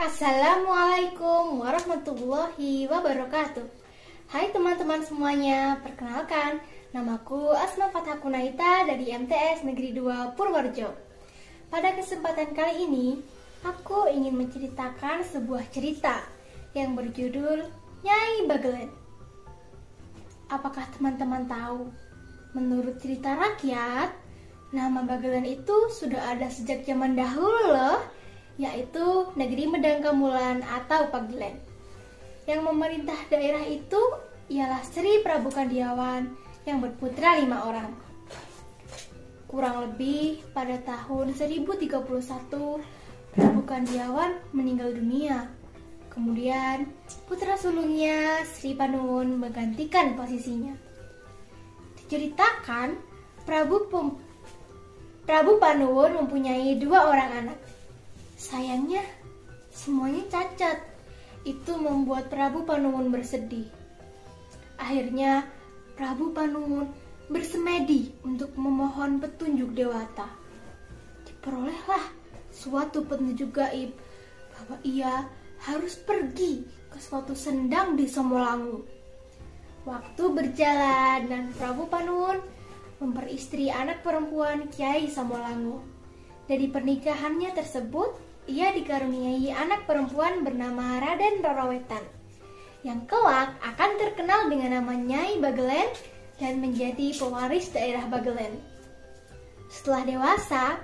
Assalamualaikum warahmatullahi wabarakatuh. Hai teman-teman semuanya, perkenalkan, namaku Asma Fathah Kunaita dari MTS Negeri 2 Purworejo. Pada kesempatan kali ini, aku ingin menceritakan sebuah cerita yang berjudul Nyai Bagelen. Apakah teman-teman tahu? Menurut cerita rakyat, nama Bagelen itu sudah ada sejak zaman dahulu loh, yaitu Negeri Medang Kamulan atau Pagelen. Yang memerintah daerah itu ialah Sri Prabu Kandiawan yang berputra 5 orang. Kurang lebih pada tahun 1031, Prabu Kandiawan meninggal dunia. Kemudian putra sulungnya Sri Panuwun menggantikan posisinya. Diceritakan Prabu Panuwun mempunyai 2 orang anak. Sayangnya, semuanya cacat. Itu membuat Prabu Panuwun bersedih. Akhirnya, Prabu Panuwun bersemedi untuk memohon petunjuk Dewata. Diperolehlah suatu petunjuk gaib bahwa ia harus pergi ke suatu sendang di Somolangu. Waktu berjalan dan Prabu Panuwun memperistri anak perempuan Kiai Somolangu. Dari pernikahannya tersebut, ia dikaruniai anak perempuan bernama Raden Roro Wetan, yang kelak akan terkenal dengan nama Nyai Bagelen dan menjadi pewaris daerah Bagelen. Setelah dewasa,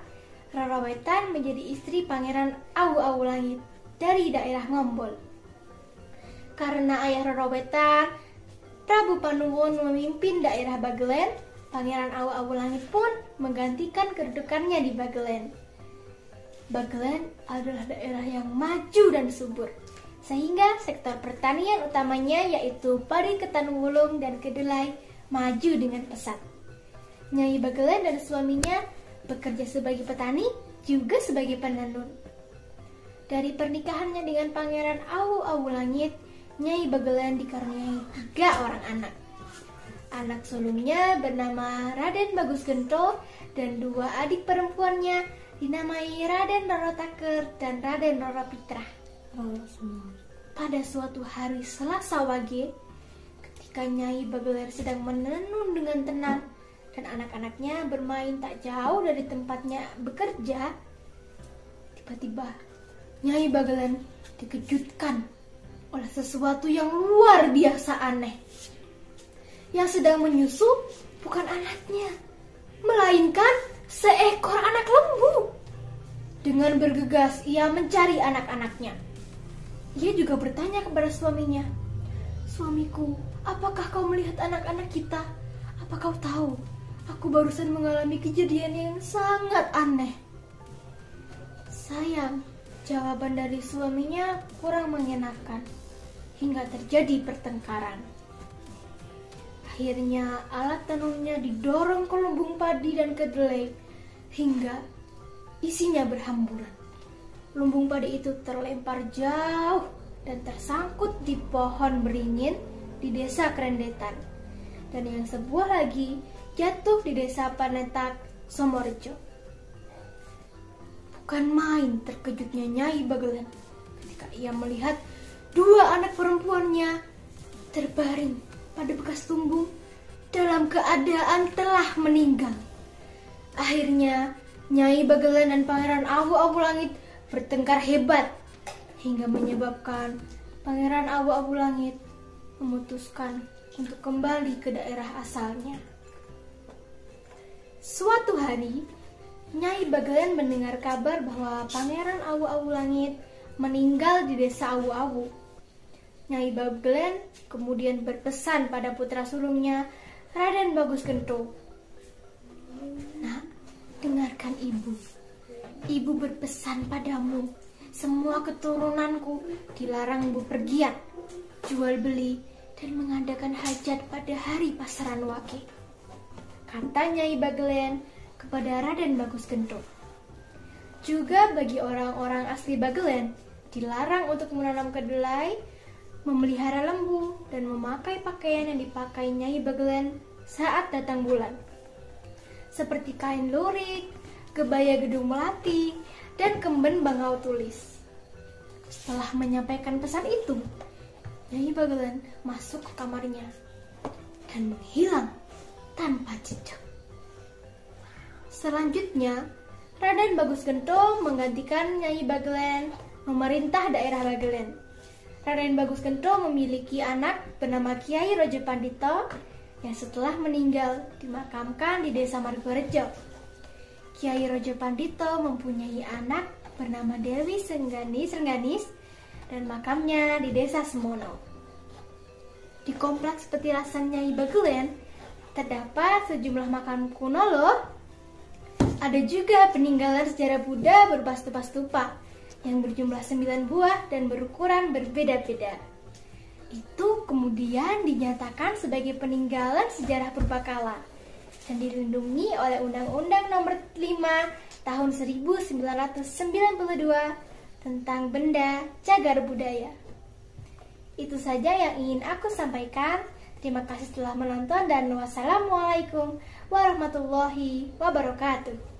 Roro Wetan menjadi istri Pangeran Awu-Awu Langit dari daerah Ngombol. Karena ayah Roro Wetan, Prabu Panuwun memimpin daerah Bagelen, Pangeran Awu-Awu Langit pun menggantikan kedudukannya di Bagelen. Bagelen adalah daerah yang maju dan subur, sehingga sektor pertanian utamanya yaitu padi ketan wulung dan kedelai maju dengan pesat. Nyai Bagelen dan suaminya bekerja sebagai petani juga sebagai penenun. Dari pernikahannya dengan Pangeran Awu-Awu Langit, Nyai Bagelen dikaruniai 3 orang anak. Anak sulungnya bernama Raden Bagus Gento dan 2 adik perempuannya dinamai Raden Roro Taker dan Raden Roro Pitra. Pada suatu hari Selasa Wage, ketika Nyai Bagelen sedang menenun dengan tenang dan anak-anaknya bermain tak jauh dari tempatnya bekerja, tiba-tiba Nyai Bagelen dikejutkan oleh sesuatu yang luar biasa aneh. Yang sedang menyusup bukan anaknya, melainkan seekor anak lembu. Dengan bergegas ia mencari anak-anaknya. Ia juga bertanya kepada suaminya, "Suamiku, apakah kau melihat anak-anak kita? Apa kau tahu, aku barusan mengalami kejadian yang sangat aneh." Sayang, jawaban dari suaminya kurang mengenakan, hingga terjadi pertengkaran. Akhirnya alat tenunnya didorong ke lumbung padi dan kedelai hingga isinya berhamburan. Lumbung padi itu terlempar jauh dan tersangkut di pohon beringin di desa Kerendetan. Dan yang sebuah lagi jatuh di desa Panetak, Somorejo. Bukan main terkejutnya Nyai Bagelen ketika ia melihat 2 anak perempuannya terbaring pada bekas tumbung dalam keadaan telah meninggal. Akhirnya Nyai Bagelen dan Pangeran Awu-Awu Langit bertengkar hebat hingga menyebabkan Pangeran Awu-Awu Langit memutuskan untuk kembali ke daerah asalnya. Suatu hari, Nyai Bagelen mendengar kabar bahwa Pangeran Awu-Awu Langit meninggal di desa Awu-Awu. Nyai Bagelen kemudian berpesan pada putra sulungnya Raden Bagus Gento, "Nak, dengarkan ibu. Ibu berpesan padamu, semua keturunanku dilarang bepergian, jual beli, dan mengadakan hajat pada hari pasaran Wage," kata Nyai Bagelen kepada Raden Bagus Gento. Juga bagi orang-orang asli Bagelen dilarang untuk menanam kedelai, memelihara lembu, dan memakai pakaian yang dipakai Nyai Bagelen saat datang bulan, seperti kain lurik, kebaya gedung melati, dan kemben bangau tulis. Setelah menyampaikan pesan itu, Nyai Bagelen masuk ke kamarnya dan menghilang tanpa jejak. Selanjutnya, Raden Bagus Gento menggantikan Nyai Bagelen memerintah daerah Bagelen. Raden Bagus Gento memiliki anak bernama Kiai Rojo Pandito yang setelah meninggal dimakamkan di Desa Margorejo. Kiai Rojo Pandito mempunyai anak bernama Dewi Rengganis dan makamnya di Desa Semono. Di kompleks petilasan Nyai Bagelen terdapat sejumlah makam kuno loh. Ada juga peninggalan sejarah Buddha berupa stupa-stupa yang berjumlah 9 buah dan berukuran berbeda-beda. Itu kemudian dinyatakan sebagai peninggalan sejarah purbakala dan dilindungi oleh Undang-Undang Nomor 5 Tahun 1992 tentang Benda Cagar Budaya. Itu saja yang ingin aku sampaikan. Terima kasih telah menonton dan wassalamualaikum warahmatullahi wabarakatuh.